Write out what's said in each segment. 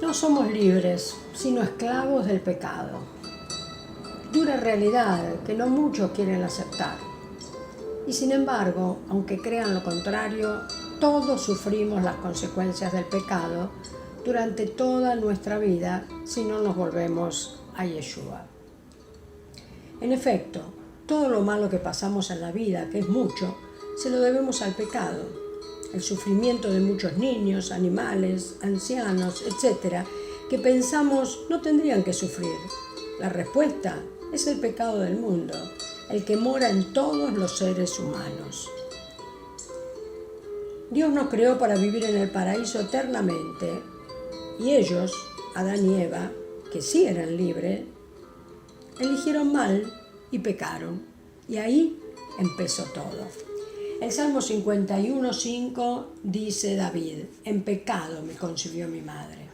No somos libres, sino esclavos del pecado. Dura realidad que no muchos quieren aceptar. Y sin embargo, aunque crean lo contrario, todos sufrimos las consecuencias del pecado durante toda nuestra vida si no nos volvemos a Yeshua. En efecto, todo lo malo que pasamos en la vida, que es mucho, se lo debemos al pecado. El sufrimiento de muchos niños, animales, ancianos, etc., que pensamos no tendrían que sufrir. La respuesta es el pecado del mundo, el que mora en todos los seres humanos. Dios nos creó para vivir en el paraíso eternamente, y ellos, Adán y Eva, que sí eran libres, eligieron mal y pecaron, y ahí empezó todo. El Salmo 51:5 dice David: en pecado me concibió mi madre.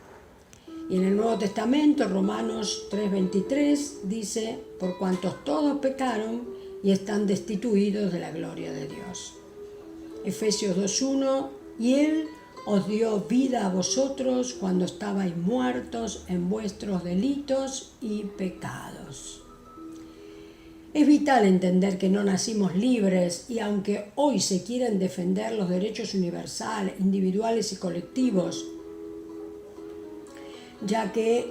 Y en el Nuevo Testamento, Romanos 3:23, dice: por cuantos todos pecaron y están destituidos de la gloria de Dios. Efesios 2:1, y Él os dio vida a vosotros cuando estabais muertos en vuestros delitos y pecados. Es vital entender que no nacimos libres y aunque hoy se quieren defender los derechos universales, individuales y colectivos, ya que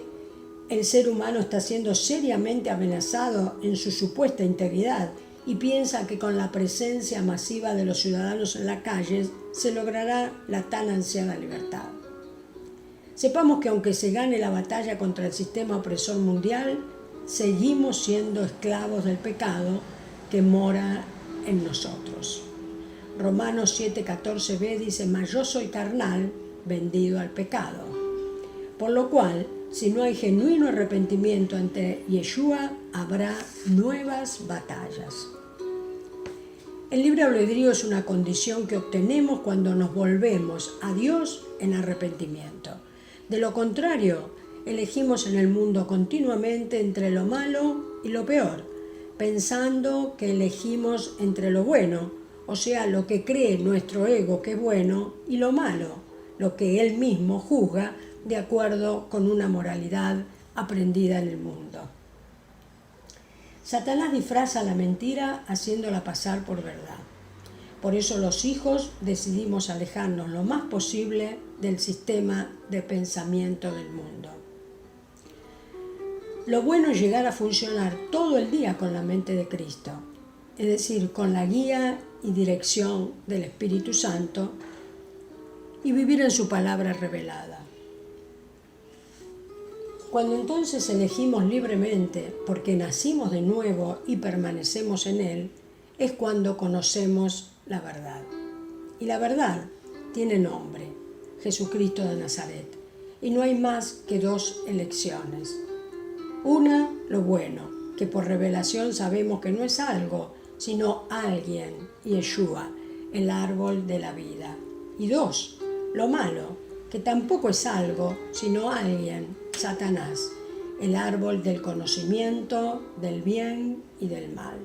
el ser humano está siendo seriamente amenazado en su supuesta integridad y piensa que con la presencia masiva de los ciudadanos en las calles se logrará la tan ansiada libertad. Sepamos que aunque se gane la batalla contra el sistema opresor mundial, seguimos siendo esclavos del pecado que mora en nosotros. Romanos 7:14b dice: mas yo soy carnal, vendido al pecado. Por lo cual, si no hay genuino arrepentimiento ante Yeshua, habrá nuevas batallas. El libre albedrío es una condición que obtenemos cuando nos volvemos a Dios en arrepentimiento. De lo contrario, elegimos en el mundo continuamente entre lo malo y lo peor, pensando que elegimos entre lo bueno, o sea, lo que cree nuestro ego que es bueno, y lo malo, lo que él mismo juzga de acuerdo con una moralidad aprendida en el mundo. Satanás disfraza la mentira haciéndola pasar por verdad. Por eso los hijos decidimos alejarnos lo más posible del sistema de pensamiento del mundo. Lo bueno es llegar a funcionar todo el día con la mente de Cristo, es decir, con la guía y dirección del Espíritu Santo, y vivir en su palabra revelada. Cuando entonces elegimos libremente porque nacimos de nuevo y permanecemos en Él, es cuando conocemos la verdad. Y la verdad tiene nombre: Jesucristo de Nazaret. Y no hay más que dos elecciones. Una, lo bueno, que por revelación sabemos que no es algo, sino alguien, Yeshua, el árbol de la vida. Y dos, lo malo, que tampoco es algo, sino alguien, Satanás, el árbol del conocimiento, del bien y del mal.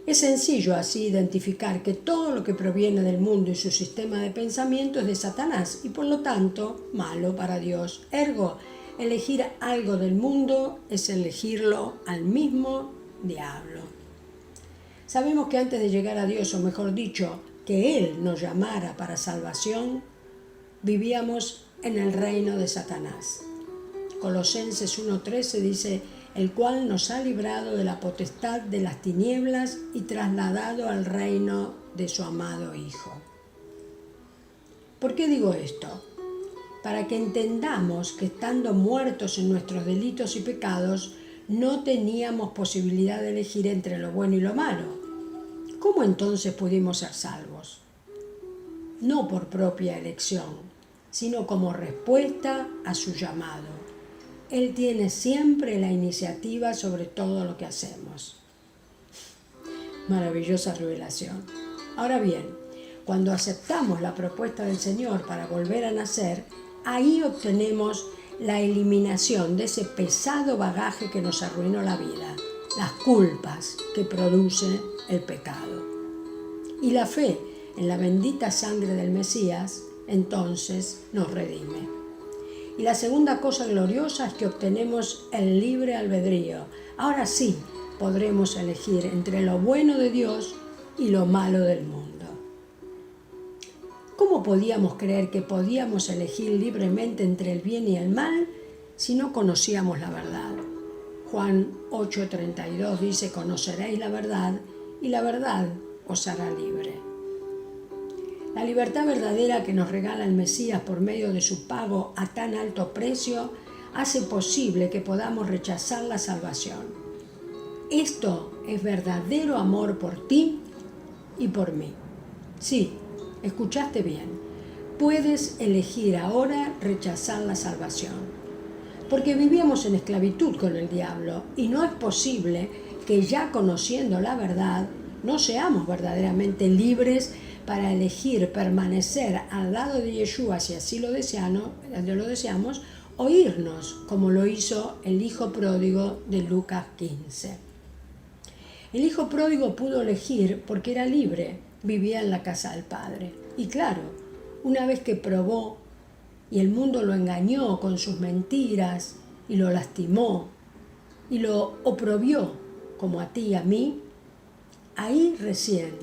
Es sencillo así identificar que todo lo que proviene del mundo y su sistema de pensamiento es de Satanás y por lo tanto malo para Dios. Ergo, elegir algo del mundo es elegirlo al mismo diablo. Sabemos que antes de llegar a Dios, o mejor dicho, que Él nos llamara para salvación, vivíamos en el reino de Satanás. Colosenses 1:13 dice: el cual nos ha librado de la potestad de las tinieblas y trasladado al reino de su amado Hijo. ¿Por qué digo esto? Para que entendamos que estando muertos en nuestros delitos y pecados, no teníamos posibilidad de elegir entre lo bueno y lo malo. ¿Cómo entonces pudimos ser salvos? No por propia elección, sino como respuesta a su llamado. Él tiene siempre la iniciativa sobre todo lo que hacemos. Maravillosa revelación. Ahora bien, cuando aceptamos la propuesta del Señor para volver a nacer, ahí obtenemos la eliminación de ese pesado bagaje que nos arruinó la vida, las culpas que produce el pecado. Y la fe en la bendita sangre del Mesías, entonces nos redime. Y la segunda cosa gloriosa es que obtenemos el libre albedrío. Ahora sí podremos elegir entre lo bueno de Dios y lo malo del mundo. ¿Cómo podíamos creer que podíamos elegir libremente entre el bien y el mal si no conocíamos la verdad? Juan 8:32 dice: conoceréis la verdad y la verdad os hará libre. La libertad verdadera que nos regala el Mesías por medio de su pago a tan alto precio hace posible que podamos rechazar la salvación. Esto es verdadero amor por ti y por mí. Sí, escuchaste bien. Puedes elegir ahora rechazar la salvación. Porque vivíamos en esclavitud con el diablo y no es posible que ya conociendo la verdad no seamos verdaderamente libres para elegir permanecer al lado de Yeshua si así lo deseamos, o irnos como lo hizo el hijo pródigo de Lucas 15. El hijo pródigo pudo elegir porque era libre, vivía en la casa del Padre. Y claro, una vez que probó y el mundo lo engañó con sus mentiras y lo lastimó y lo oprobió como a ti y a mí, ahí recién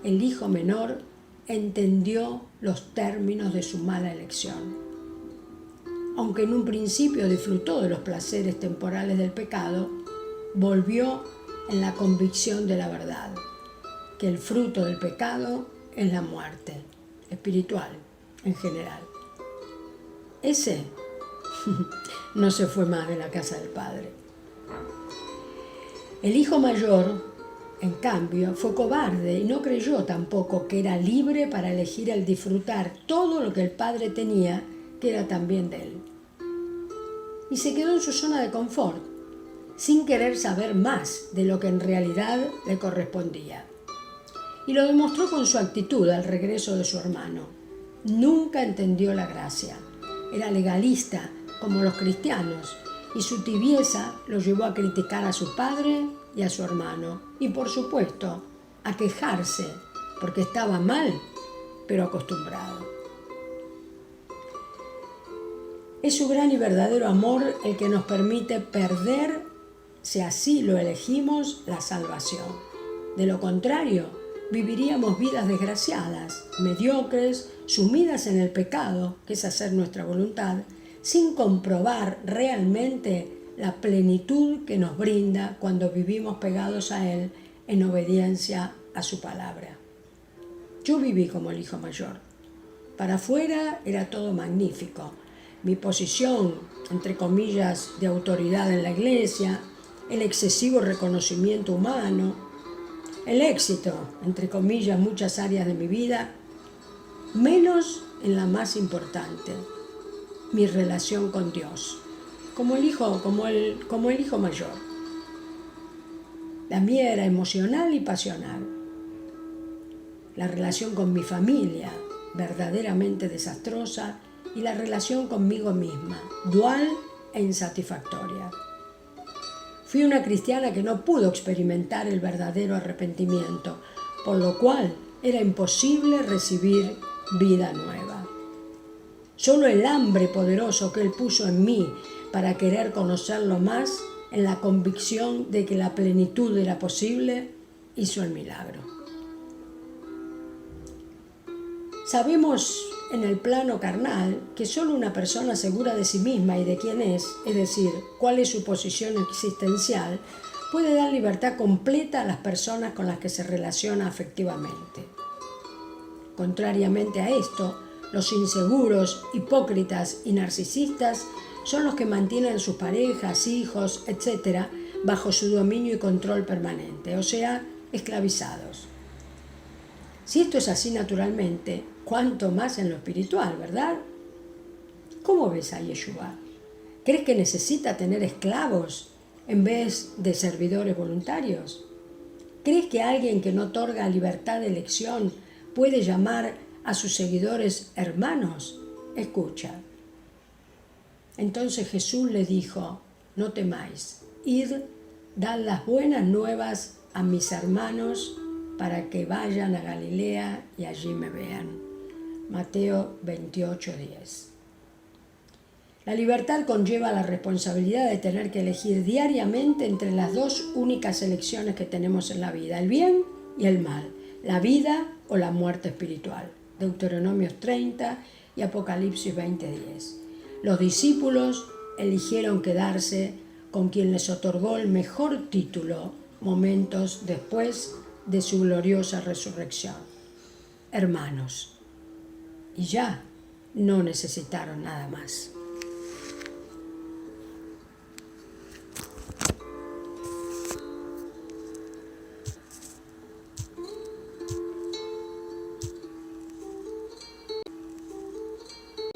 el hijo menor entendió los términos de su mala elección. Aunque en un principio disfrutó de los placeres temporales del pecado, volvió en la convicción de la verdad, que el fruto del pecado es la muerte espiritual en general. Ese no se fue más de la casa del Padre. El hijo mayor, en cambio, fue cobarde y no creyó tampoco que era libre para elegir el disfrutar todo lo que el Padre tenía, que era también de él. Y se quedó en su zona de confort, sin querer saber más de lo que en realidad le correspondía. Y lo demostró con su actitud al regreso de su hermano. Nunca entendió la gracia. Era legalista, como los cristianos, y su tibieza lo llevó a criticar a su padre y a su hermano, y por supuesto a quejarse porque estaba mal, pero acostumbrado. Es su gran y verdadero amor el que nos permite perder, si así lo elegimos, la salvación. De lo contrario, viviríamos vidas desgraciadas, mediocres, sumidas en el pecado, que es hacer nuestra voluntad, sin comprobar realmente la plenitud que nos brinda cuando vivimos pegados a Él en obediencia a su palabra. Yo viví como el hijo mayor. Para afuera era todo magnífico. Mi posición, entre comillas, de autoridad en la iglesia, el excesivo reconocimiento humano, el éxito, entre comillas, en muchas áreas de mi vida, menos en la más importante, mi relación con Dios, como el hijo mayor. La mía era emocional y pasional. La relación con mi familia, verdaderamente desastrosa, y la relación conmigo misma, dual e insatisfactoria. Fui una cristiana que no pudo experimentar el verdadero arrepentimiento, por lo cual era imposible recibir vida nueva. Solo el hambre poderoso que Él puso en mí para querer conocerlo más, en la convicción de que la plenitud era posible, hizo el milagro. Sabemos en el plano carnal que solo una persona segura de sí misma y de quién es decir, cuál es su posición existencial, puede dar libertad completa a las personas con las que se relaciona afectivamente. Contrariamente a esto, los inseguros, hipócritas y narcisistas son los que mantienen a sus parejas, hijos, etc., bajo su dominio y control permanente, o sea, esclavizados. Si esto es así naturalmente, cuánto más en lo espiritual, ¿verdad? ¿Cómo ves a Yeshua? ¿Crees que necesita tener esclavos en vez de servidores voluntarios? ¿Crees que alguien que no otorga libertad de elección puede llamar a sus seguidores hermanos? Escucha. Entonces Jesús le dijo: no temáis, id, dad las buenas nuevas a mis hermanos para que vayan a Galilea y allí me vean. Mateo 28:10. La libertad conlleva la responsabilidad de tener que elegir diariamente entre las dos únicas elecciones que tenemos en la vida, el bien y el mal, la vida o la muerte espiritual. Deuteronomios 30 y Apocalipsis 20:10. Los discípulos eligieron quedarse con quien les otorgó el mejor título momentos después de su gloriosa resurrección. Hermanos. Y ya no necesitaron nada más.